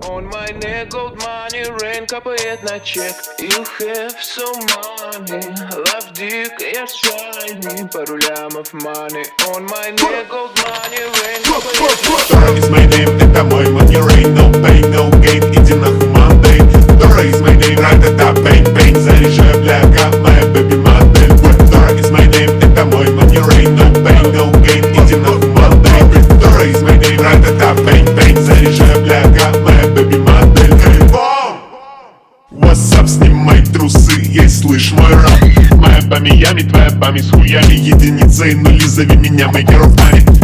On my neck gold money, rain капает на чек. You have some money, love dick, я shiny. Пару лямов money. On my neck gold money, rain капает на чек. Dora is my name, это мой money rain. No pain, no gain, иди нахуй Monday. Dora is my name, ра-та-та, бэнг-бэнг. Заряжаю, бляга, моя бэби-модель. Dora is my name, это мой money rain. No pain, no gain, иди нахуй Monday. Dora is my name, ра-та-та, бэнг-бэнг. Заряжаю, бляга, моя бэби-модель. What's up, снимай трусы, ей слышь мой рэп. Моя по Миями, твоя память с хуями. Единицы и нули, зови меня, my girl Ани.